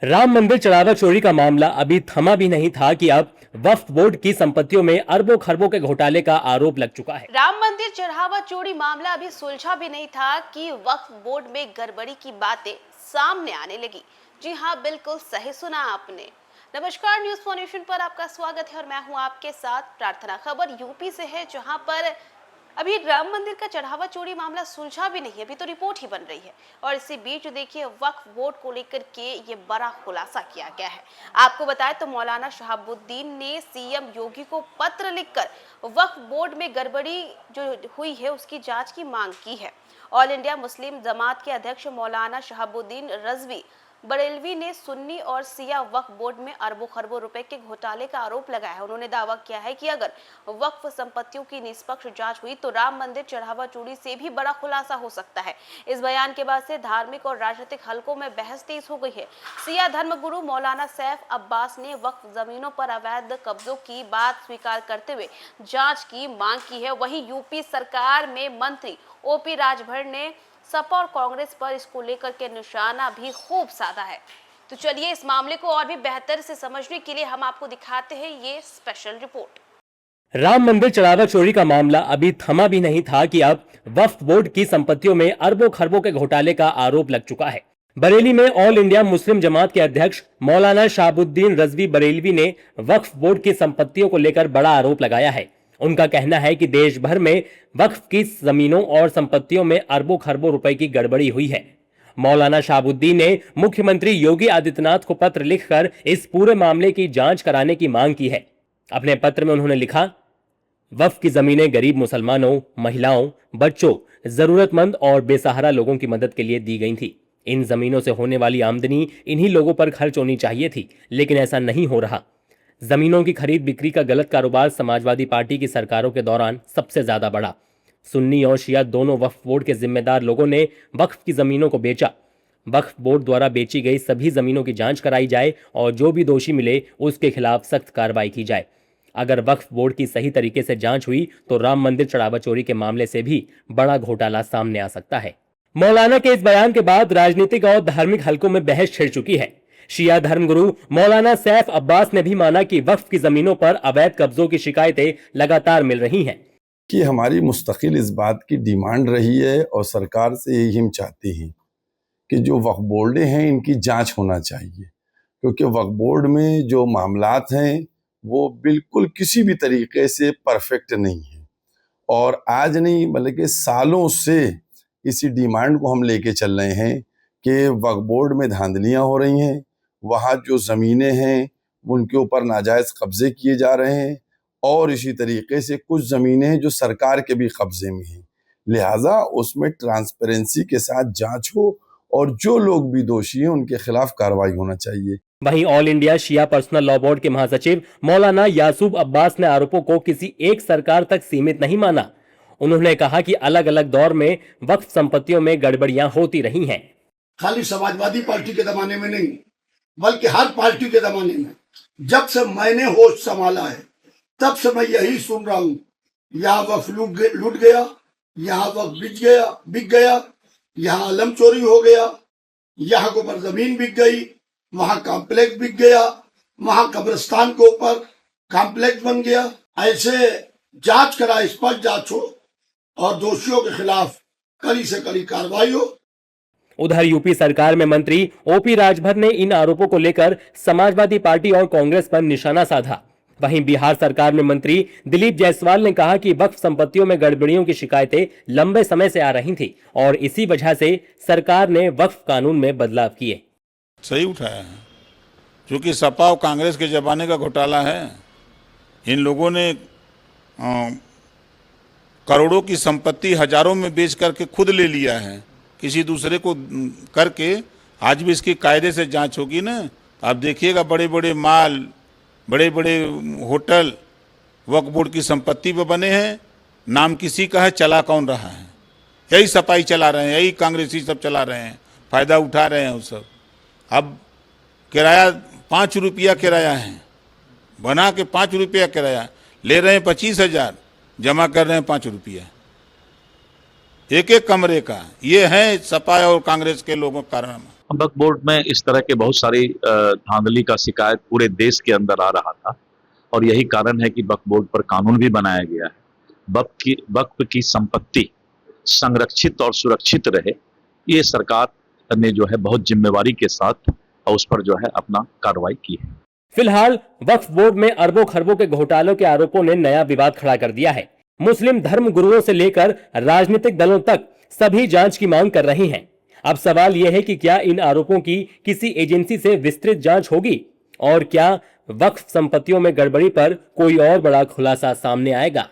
राम मंदिर चढ़ावा चोरी का मामला अभी थमा भी नहीं था कि अब वक्फ बोर्ड की संपत्तियों में अरबों खरबों के घोटाले का आरोप लग चुका है। राम मंदिर चढ़ावा चोरी मामला अभी सुलझा भी नहीं था कि वक्फ बोर्ड में गड़बड़ी की बातें सामने आने लगी। जी हाँ, बिल्कुल सही सुना आपने। नमस्कार, न्यूज फॉर नेशन पर आपका स्वागत है और मैं हूँ आपके साथ प्रार्थना। खबर यूपी से है, जहाँ पर अभी राम मंदिर का चढ़ावा चोरी मामला सुलझा भी नहीं है, अभी तो रिपोर्ट ही बन रही है। और इसी बीच देखिए, वक्फ बोर्ड को लेकर के ये बड़ा खुलासा किया गया है। आपको बताएं तो मौलाना शहाबुद्दीन ने सीएम योगी को पत्र लिखकर वक्फ बोर्ड में गड़बड़ी जो हुई है उसकी जांच की मांग की है। ऑल इंडिया मुस्लिम जमात के अध्यक्ष मौलाना शहाबुद्दीन रजवी बरेलवी ने सुन्नी और सिया वक्फ बोर्ड में अरबों खरबों रुपए के घोटाले का आरोप लगाया है। उन्होंने दावा किया है कि अगर वक्फ संपत्तियों की निष्पक्ष जांच हुई तो राम मंदिर चढ़ावा चोरी से भी बड़ा खुलासा हो सकता है। इस बयान के बाद से धार्मिक और राजनीतिक हलकों में बहस तेज हो गई है। सिया धर्मगुरु मौलाना सैफ अब्बास ने वक्फ जमीनों पर अवैध कब्जों की बात स्वीकार करते हुए जांच की मांग की है। वहीं यूपी सरकार में मंत्री ओपी राजभर ने सपा और कांग्रेस पर इसको लेकर के निशाना भी खूब साधा है। तो चलिए, इस मामले को और भी बेहतर से समझने के लिए हम आपको दिखाते हैं ये स्पेशल रिपोर्ट। राम मंदिर चढ़ावा चोरी का मामला अभी थमा भी नहीं था कि अब वक्फ बोर्ड की संपत्तियों में अरबों खरबों के घोटाले का आरोप लग चुका है। बरेली में ऑल इंडिया मुस्लिम जमात के अध्यक्ष मौलाना शहाबुद्दीन रजवी बरेलवी ने वक्फ बोर्ड की संपत्तियों को लेकर बड़ा आरोप लगाया है। उनका कहना है कि देश भर में वक्फ की जमीनों और संपत्तियों में अरबों खरबों रुपए की गड़बड़ी हुई है। मौलाना शहाबुद्दीन ने मुख्यमंत्री योगी आदित्यनाथ को पत्र लिखकर इस पूरे मामले की जांच कराने की मांग की है। अपने पत्र में उन्होंने लिखा, वक्फ की जमीनें गरीब मुसलमानों, महिलाओं, बच्चों, जरूरतमंद और बेसहारा लोगों की मदद के लिए दी गई थी। इन जमीनों से होने वाली आमदनी इन्हीं लोगों पर खर्च होनी चाहिए थी, लेकिन ऐसा नहीं हो रहा। जमीनों की खरीद बिक्री का गलत कारोबार समाजवादी पार्टी की सरकारों के दौरान सबसे ज्यादा बढ़ा। सुन्नी और शिया दोनों वक्फ बोर्ड के जिम्मेदार लोगों ने वक्फ की जमीनों को बेचा। वक्फ बोर्ड द्वारा बेची गई सभी जमीनों की जांच कराई जाए और जो भी दोषी मिले उसके खिलाफ सख्त कार्रवाई की जाए। अगर वक्फ बोर्ड की सही तरीके से जांच हुई तो राम मंदिर चढ़ावा चोरी के मामले से भी बड़ा घोटाला सामने आ सकता है। मौलाना के इस बयान के बाद राजनीतिक और धार्मिक हलकों में बहस छिड़ चुकी है। शिया धर्मगुरु मौलाना सैफ अब्बास ने भी माना कि वक्फ की जमीनों पर अवैध कब्जों की शिकायतें लगातार मिल रही हैं। कि हमारी मुस्तकिल इस बात की डिमांड रही है और सरकार से यही हम चाहते हैं कि जो वक्फ बोर्डें हैं इनकी जांच होना चाहिए, क्योंकि वक्फ बोर्ड में जो मामलात हैं वो बिल्कुल किसी भी तरीके से परफेक्ट नहीं है। और आज नहीं बल्कि सालों से इसी डिमांड को हम लेके चल रहे हैं कि वक्फ बोर्ड में धांधलियां हो रही हैं, वहाँ जो ज़मीनें हैं उनके ऊपर नाजायज़ कब्जे किए जा रहे हैं और इसी तरीके से कुछ ज़मीनें हैं जो सरकार के भी कब्जे में हैं। लिहाजा उसमें ट्रांसपेरेंसी के साथ जांच हो और जो लोग भी दोषी हैं उनके खिलाफ कार्रवाई होना चाहिए। वहीं ऑल इंडिया शिया पर्सनल लॉ बोर्ड के महासचिव मौलाना यासूब अब्बास ने आरोपों को किसी एक सरकार तक सीमित नहीं माना। उन्होंने कहा कि अलग अलग दौर में वक्फ संपत्तियों में गड़बड़ियां होती रही हैं। खाली समाजवादी पार्टी के जमाने में नहीं, बल्कि हर पार्टी के जमाने में जब से मैंने होश संभाला है तब से मैं यही सुन रहा हूँ, यहाँ वक्फ लूट गया, यहाँ वक्फ बिक गया, यहाँ अलम चोरी हो गया, यहाँ के ऊपर जमीन बिक गई, वहाँ कॉम्प्लेक्स बिक गया, वहाँ कब्रिस्तान के ऊपर कॉम्प्लेक्स बन गया। ऐसे जांच कराए, स्पष्ट जांच हो और दोषियों के खिलाफ कड़ी से कड़ी कार्रवाई हो। उधर यूपी सरकार में मंत्री ओपी राजभर ने इन आरोपों को लेकर समाजवादी पार्टी और कांग्रेस पर निशाना साधा। वहीं बिहार सरकार में मंत्री दिलीप जायसवाल ने कहा कि वक्फ संपत्तियों में गड़बड़ियों की शिकायतें लंबे समय से आ रही थी और इसी वजह से सरकार ने वक्फ कानून में बदलाव किए। सही उठाया है, क्योंकि सपा और कांग्रेस के जमाने का घोटाला है। इन लोगों ने करोड़ों की संपत्ति हजारों में बेच करके खुद ले लिया है, किसी दूसरे को करके। आज भी इसकी कायदे से जांच होगी ना, आप देखिएगा बड़े बड़े माल, बड़े बड़े होटल वक्फ बोर्ड की संपत्ति पे बने हैं। नाम किसी का है, चला कौन रहा है? यही सपाई चला रहे हैं, यही कांग्रेसी सब चला रहे हैं, फायदा उठा रहे हैं वो सब। अब किराया 5 रुपया किराया है, बना के 5 रुपया किराया ले रहे हैं, 25,000 जमा कर रहे हैं 5 रुपया एक एक कमरे का। ये है सपा और कांग्रेस के लोगों का कारण। वक्फ बोर्ड में इस तरह के बहुत सारी धांधली का शिकायत पूरे देश के अंदर आ रहा था और यही कारण है कि वक्फ बोर्ड पर कानून भी बनाया गया है। वक्फ की संपत्ति संरक्षित और सुरक्षित रहे, ये सरकार ने जो है बहुत जिम्मेवारी के साथ और उस पर जो है अपना कार्रवाई की है। फिलहाल वक्फ बोर्ड में अरबों खरबों के घोटालों के आरोपों ने नया विवाद खड़ा कर दिया है। मुस्लिम धर्म गुरुओं से लेकर राजनीतिक दलों तक सभी जांच की मांग कर रहे हैं। अब सवाल यह है कि क्या इन आरोपों की किसी एजेंसी से विस्तृत जांच होगी और क्या वक्फ संपत्तियों में गड़बड़ी पर कोई और बड़ा खुलासा सामने आएगा।